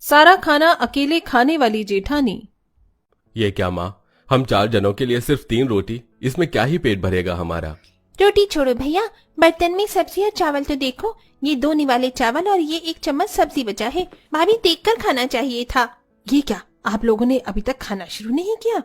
सारा खाना अकेले खाने वाली जेठानी। ये क्या माँ, हम 4 जनों के लिए सिर्फ 3 रोटी, इसमें क्या ही पेट भरेगा हमारा। रोटी छोड़ो भैया, बर्तन में सब्जी और चावल तो देखो। ये 2 निवाले चावल और ये 1 चम्मच सब्जी बचा है। भाभी देखकर खाना चाहिए था। ये क्या, आप लोगों ने अभी तक खाना शुरू नहीं किया?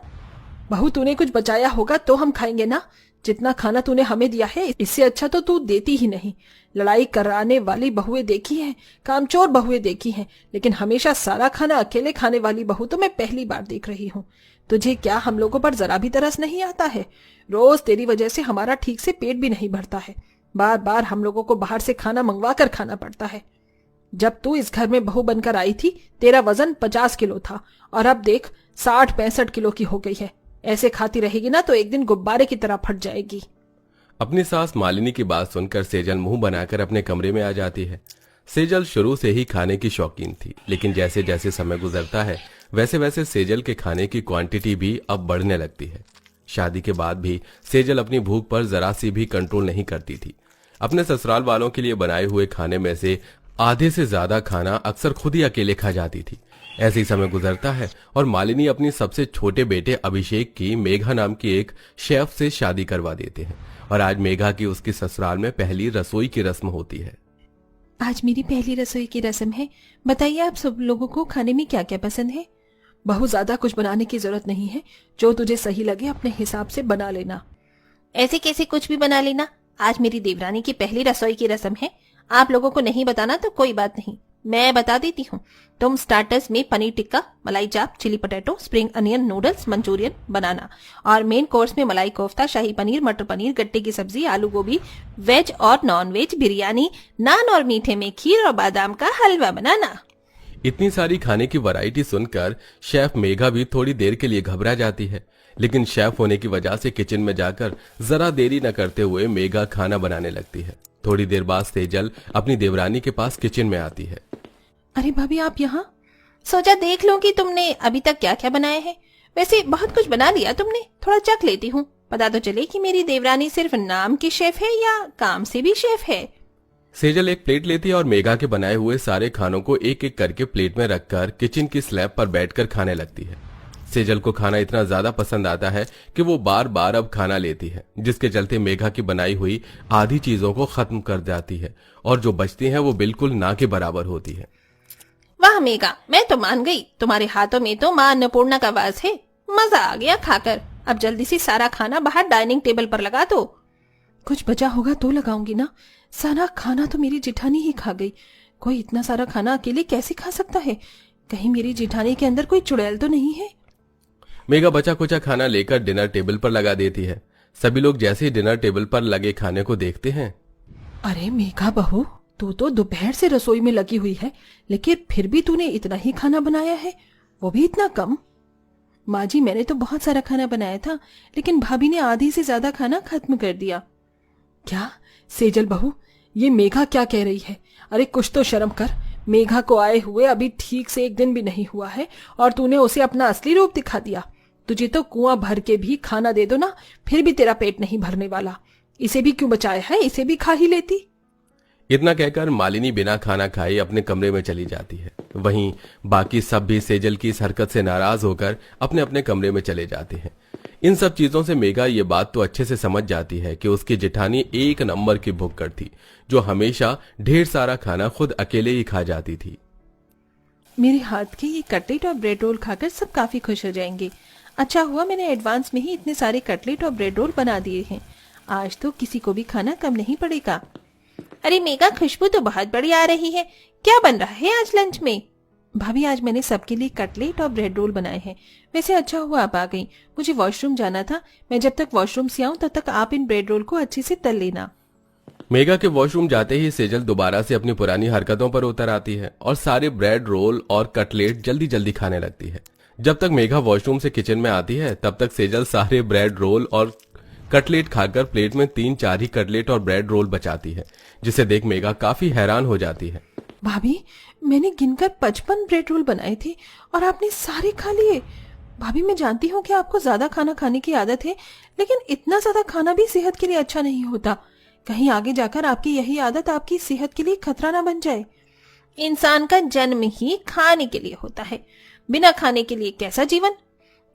बहू, तूने कुछ बचाया होगा तो हम खाएंगे ना। जितना खाना तूने हमें दिया है इससे अच्छा तो तू देती ही नहीं। लड़ाई कराने वाली बहुएं देखी है, कामचोर बहुएं देखी हैं, लेकिन हमेशा सारा खाना अकेले खाने वाली बहू तो मैं पहली बार देख रही हूँ। तुझे क्या हम लोगों पर जरा भी तरस नहीं आता है? रोज तेरी वजह से हमारा ठीक से पेट भी नहीं भरता है। बार बार हम लोगों को बाहर से खाना मंगवा कर खाना पड़ता है। जब तू इस घर में बहू बनकर आई थी तेरा वजन 50 किलो था और अब देख 60-65 किलो की हो गई है। ऐसे खाती रहेगी ना तो एक दिन गुब्बारे की तरह फट जाएगी। अपनी सास मालिनी की बात सुनकर सेजल मुंह बनाकर अपने कमरे में आ जाती है। सेजल शुरू से ही खाने की शौकीन थी, लेकिन जैसे जैसे समय गुजरता है वैसे वैसे सेजल के खाने की क्वांटिटी भी अब बढ़ने लगती है। शादी के बाद भी सेजल अपनी भूख पर जरा सी भी कंट्रोल नहीं करती थी। अपने ससुराल वालों के लिए बनाए हुए खाने में से आधे से ज्यादा खाना अक्सर खुद ही अकेले खा जाती थी। ऐसे ही समय गुजरता है और मालिनी अपनी सबसे छोटे बेटे अभिषेक की मेघा नाम की एक शेफ से शादी करवा देते हैं और आज मेघा की उसके ससुराल में पहली रसोई की रस्म होती है। आज मेरी पहली रसोई की रस्म है। बताइए आप सब लोगों को खाने में क्या क्या पसंद है? बहुत ज्यादा कुछ बनाने की जरूरत नहीं है, जो तुझे सही लगे अपने हिसाब से बना लेना। ऐसे कैसे कुछ भी बना लेना? आज मेरी देवरानी की पहली रसोई की रस्म है। आप लोगों को नहीं बताना तो कोई बात नहीं, मैं बता देती हूँ। तुम स्टार्टर्स में paneer tikka, malai chaap, chilli potato, spring onion noodles, manchurian बनाना और मेन कोर्स में मलाई कोफ्ता, शाही पनीर, मटर पनीर, गट्टे की सब्जी, आलू गोभी, वेज और नॉन वेज, बिरयानी, नान और मीठे में खीर और बादाम का हलवा बनाना। इतनी सारी खाने की वैरायटी सुनकर शेफ मेघा भी थोड़ी देर के लिए घबरा जाती है, लेकिन शेफ होने की वजह से किचन में जाकर जरा देरी न करते हुए मेघा खाना बनाने लगती है। थोड़ी देर बाद सेजल अपनी देवरानी के पास किचन में आती है। अरे भाभी, आप यहाँ? सोचा देख लूं कि तुमने अभी तक क्या क्या बनाया है। वैसे बहुत कुछ बना लिया तुमने, थोड़ा चख लेती हूँ, पता तो चले कि मेरी देवरानी सिर्फ नाम की शेफ है या काम से भी शेफ है। सेजल एक प्लेट लेती है और मेघा के बनाए हुए सारे खानों को एक एक करके प्लेट में रखकर किचन की स्लैब पर बैठकर खाने लगती है। सेजल को खाना इतना ज्यादा पसंद आता है कि वो बार बार अब खाना लेती है, जिसके चलते मेघा की बनाई हुई आधी चीजों को खत्म कर जाती है और जो बचती हैं वो बिल्कुल ना के बराबर होती है। वाह मेघा, मैं तो मान गई। तुम्हारे हाथों में तो माँ अन्नपूर्णा का वास है। मजा आ गया खाकर। अब जल्दी से सारा खाना बाहर डाइनिंग टेबल पर लगा दो। कुछ बचा होगा तो लगाऊंगी ना। सारा खाना तो मेरी जेठानी ही खा गई। कोई इतना सारा खाना अकेले कैसे खा सकता है? कहीं मेरी जेठानी के अंदर कोई चुड़ैल तो नहीं है? मेघा बचा कुचा खाना लेकर डिनर टेबल पर लगा देती है। सभी लोग जैसे ही डिनर टेबल पर लगे खाने को देखते हैं। अरे मेघा बहू, तू तो दोपहर से रसोई में लगी हुई है, लेकिन फिर भी तूने इतना ही खाना बनाया है, वो भी इतना कम। माँ जी, मैंने तो बहुत सारा खाना बनाया था, लेकिन भाभी ने आधी से ज्यादा खाना खत्म कर दिया। क्या सेजल बहू, ये मेघा क्या कह रही है? अरे कुछ तो शर्म कर। मेघा को आए हुए अभी ठीक से 1 दिन भी नहीं हुआ है और तूने उसे अपना असली रूप दिखा दिया। तुझे तो कुआं भर के भी खाना दे दो ना, फिर भी तेरा पेट नहीं भरने वाला। इसे भी क्यों बचाया है? इसे भी खा ही लेती। इतना कहकर मालिनी बिना खाना खाए अपने कमरे में चली जाती है। वहीं बाकी सब भी सेजल की इस हरकत से नाराज होकर अपने अपने कमरे में चले जाते हैं। इन सब चीजों से मेघा ये बात तो अच्छे से समझ जाती है कि उसकी जेठानी एक नंबर की भुक्कड़ थी, जो हमेशा ढेर सारा खाना खुद अकेले ही खा जाती थी। मेरे हाथ के ये कटलेट और ब्रेड रोल खाकर सब काफी खुश हो जाएंगे। अच्छा हुआ मैंने एडवांस में ही इतने सारे कटलेट और ब्रेड रोल बना दिए हैं। आज तो किसी को भी खाना कम नहीं पड़ेगा। अरे मेघा, खुशबू तो बहुत बढ़िया आ रही है। क्या बन रहा है आज लंच में? भाभी, आज मैंने सबके लिए कटलेट और ब्रेड रोल बनाए हैं। वैसे अच्छा हुआ आप आ गई, मुझे वॉशरूम जाना था। मैं जब तक वॉशरूम से आऊं तब तक आप इन ब्रेड रोल को अच्छे से तल लेना। मेघा के वॉशरूम जाते ही सेजल दोबारा से अपनी पुरानी हरकतों पर उतर आती है और सारे ब्रेड रोल और कटलेट जल्दी जल्दी खाने लगती है। जब तक मेघा वॉशरूम से किचन में आती है तब तक सेजल सारे ब्रेड रोल और कटलेट खाकर प्लेट में 3-4 ही कटलेट और ब्रेड रोल बचाती है, जिसे देख मेघा काफी हैरान हो जाती है। भाभी, मैंने गिनकर 55 ब्रेड रोल बनाए थे और आपने सारे खा लिए। भाभी, मैं जानती हूँ कि आपको ज्यादा खाना खाने की आदत है, लेकिन इतना ज्यादा खाना भी सेहत के लिए अच्छा नहीं होता। कहीं आगे जाकर आपकी यही आदत आपकी सेहत के लिए खतरा ना बन जाए। इंसान का जन्म ही खाने के लिए होता है, बिना खाने के लिए कैसा जीवन।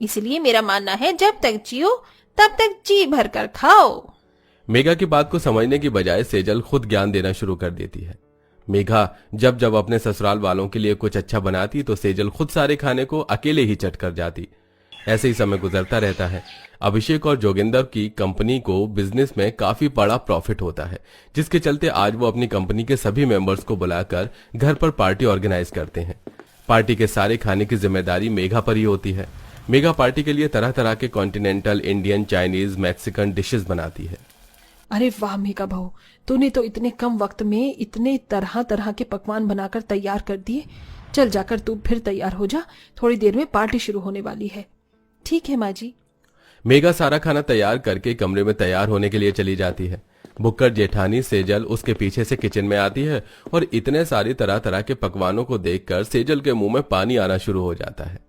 इसलिए मेरा मानना है जब तक जियो तब तक जी भर कर खाओ। मेघा की बात को समझने की बजाय सेजल खुद ज्ञान देना शुरू कर देती है। मेघा जब जब अपने ससुराल वालों के लिए कुछ अच्छा बनाती तो सेजल खुद सारे खाने को अकेले ही चट कर जाती। ऐसे ही समय गुजरता रहता है। अभिषेक और जोगिंदर की कंपनी को बिजनेस में काफी बड़ा प्रॉफिट होता है, जिसके चलते आज वो अपनी कंपनी के सभी मेंबर्स को बुलाकर घर पर पार्टी ऑर्गेनाइज करते हैं। पार्टी के सारे खाने की जिम्मेदारी मेघा पर ही होती है। मेघा पार्टी के लिए तरह तरह के continental, Indian, Chinese, Mexican dishes बनाती है। अरे वाह मेघा बहू, तूने तो इतने कम वक्त में इतने तरह तरह के पकवान बनाकर तैयार कर दिए। चल जाकर तू फिर तैयार हो जा, थोड़ी देर में पार्टी शुरू होने वाली है। ठीक है माँ जी। मेघा सारा खाना तैयार करके कमरे में तैयार होने के लिए चली जाती है। बुक्कर, जेठानी, सेजल उसके पीछे से किचन में आती है और इतने सारे तरह तरह के पकवानों को देखकर सेजल के मुंह में पानी आना शुरू हो जाता है।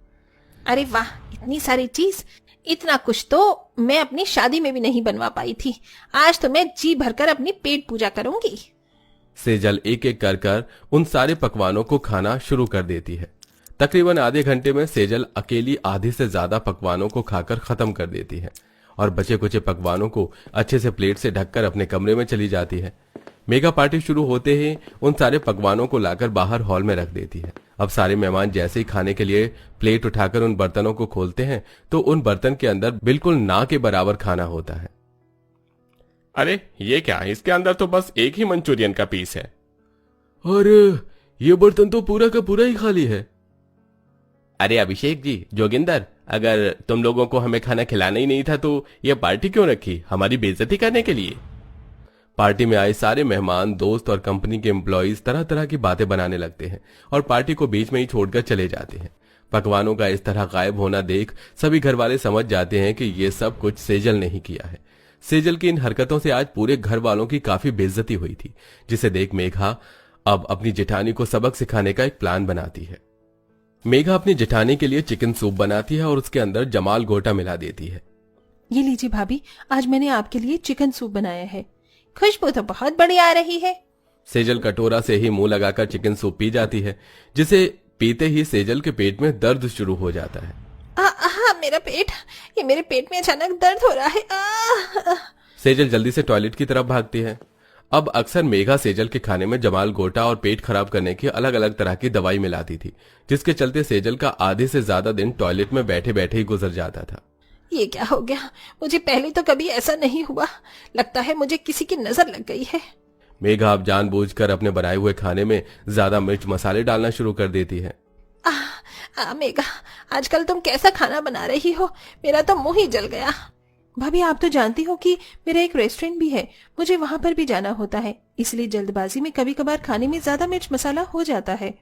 अरे वाह, इतनी सारी चीज, इतना कुछ तो मैं अपनी शादी में भी नहीं बनवा पाई थी। आज तो मैं जी भरकर अपनी पेट पूजा करूंगी। सेजल एक एक कर कर उन सारे पकवानों को खाना शुरू कर देती है। तकरीबन आधे घंटे में सेजल अकेली आधे से ज्यादा पकवानों को खाकर खत्म कर देती है और बचे कुचे पकवानों को अच्छे से प्लेट से ढककर अपने कमरे में चली जाती है। मेगा पार्टी शुरू होते ही उन सारे पकवानों को लाकर बाहर हॉल में रख देती है। अब सारे मेहमान जैसे ही खाने के लिए प्लेट उठाकर उन बर्तनों को खोलते हैं तो उन बर्तन के अंदर बिल्कुल ना के बराबर खाना होता है। अरे ये क्या है, इसके अंदर तो बस एक ही मंचूरियन का पीस है। और ये बर्तन तो पूरा का पूरा ही खाली है। अरे अभिषेक जी, जोगिंदर, अगर तुम लोगों को हमें खाना खिलाना ही नहीं था तो ये पार्टी क्यों रखी, हमारी बेइज्जती करने के लिए? पार्टी में आए सारे मेहमान, दोस्त और कंपनी के एम्प्लॉइज तरह तरह की बातें बनाने लगते हैं और पार्टी को बीच में ही छोड़कर चले जाते हैं। पकवानों का इस तरह गायब होना देख सभी घर वाले समझ जाते हैं कि ये सब कुछ सेजल ने ही किया है। सेजल की इन हरकतों से आज पूरे घर वालों की काफी बेइज्जती हुई थी, जिसे देख मेघा अब अपनी जेठानी को सबक सिखाने का एक प्लान बनाती है। मेघा अपनी जेठानी के लिए चिकन सूप बनाती है और उसके अंदर जमाल गोटा मिला देती है। ये लीजिए भाभी, आज मैंने आपके लिए चिकन सूप बनाया है। खुशबू तो बहुत बढ़िया आ रही है। सेजल कटोरा से ही मुंह लगाकर चिकन सूप पी जाती है, जिसे पीते ही सेजल के पेट में दर्द शुरू हो जाता है। मेरा पेट, ये मेरे पेट में अचानक दर्द हो रहा है। सेजल जल्दी से टॉयलेट की तरफ भागती है। अब अक्सर मेघा सेजल के खाने में जमाल गोटा और पेट खराब करने की अलग अलग तरह की दवाई मिलाती थी, जिसके चलते सेजल का आधे से ज्यादा दिन टॉयलेट में बैठे बैठे ही गुजर जाता था। ये क्या हो गया, मुझे पहले तो कभी ऐसा नहीं हुआ। लगता है मुझे किसी की नजर लग गई है। मेघा अब जानबूझकर अपने बनाए हुए खाने में ज्यादा मिर्च मसाले डालना शुरू कर देती है। मेघा, आजकल तुम कैसा खाना बना रही हो, मेरा तो मुंह ही जल गया। भाभी आप तो जानती हो कि मेरा एक रेस्टोरेंट भी है, मुझे वहां पर भी जाना होता है, इसलिए जल्दबाजी में कभी कभार खाने में ज्यादा मिर्च मसाला हो जाता है।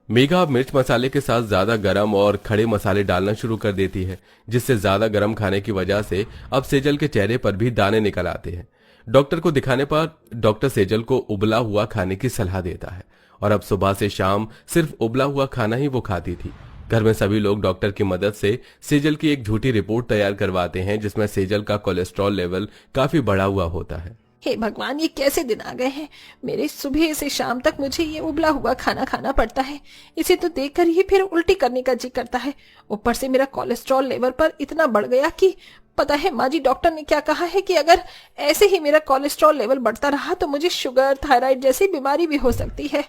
मेघा अब मिर्च मसाले के साथ ज्यादा गरम और खड़े मसाले डालना शुरू कर देती है, जिससे ज्यादा गरम खाने की वजह से अब सेजल के चेहरे पर भी दाने निकल आते हैं। डॉक्टर को दिखाने पर डॉक्टर सेजल को उबला हुआ खाने की सलाह देता है और अब सुबह से शाम सिर्फ उबला हुआ खाना ही वो खाती थी। घर में सभी लोग डॉक्टर की मदद से सेजल की एक झूठी रिपोर्ट तैयार करवाते हैं, जिसमें सेजल का कोलेस्ट्रॉल लेवल काफी बढ़ा हुआ होता है। हे भगवान, ये कैसे दिन आ गए हैं। मेरे सुबह से शाम तक मुझे ये उबला हुआ खाना खाना पड़ता है। इसे तो देखकर ही फिर उल्टी करने का जी करता है। ऊपर से मेरा कोलेस्ट्रॉल लेवल पर इतना बढ़ गया कि पता है माँ जी, डॉक्टर ने क्या कहा है कि अगर ऐसे ही मेरा कोलेस्ट्रॉल लेवल बढ़ता रहा तो मुझे शुगर, थायराइड जैसी बीमारी भी हो सकती है।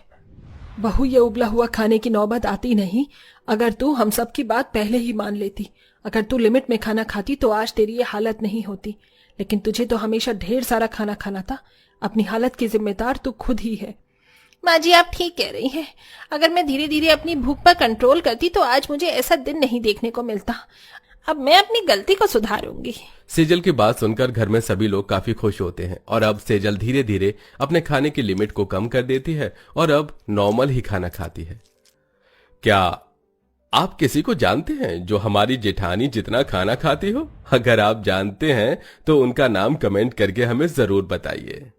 बहू, ये उबला हुआ खाने की नौबत आती नहीं अगर तू हम सब की बात पहले ही मान लेती। अगर तू लिमिट में खाना खाती तो आज तेरी ये हालत नहीं होती, लेकिन तुझे तो हमेशा ढेर सारा खाना खाना था। अपनी हालत की जिम्मेदार तू खुद ही है। माँ जी, आप ठीक कह रही हैं। अगर मैं धीरे धीरे अपनी भूख पर कंट्रोल करती तो आज मुझे ऐसा दिन नहीं देखने को मिलता। अब मैं अपनी गलती को सुधारूंगी। सेजल की बात सुनकर घर में सभी लोग काफी खुश होते हैं और अब सेजल धीरे धीरे अपने खाने की लिमिट को कम कर देती है और अब नॉर्मल ही खाना खाती है। क्या आप किसी को जानते हैं जो हमारी जेठानी जितना खाना खाती हो? अगर आप जानते हैं तो उनका नाम कमेंट करके हमें जरूर बताइए।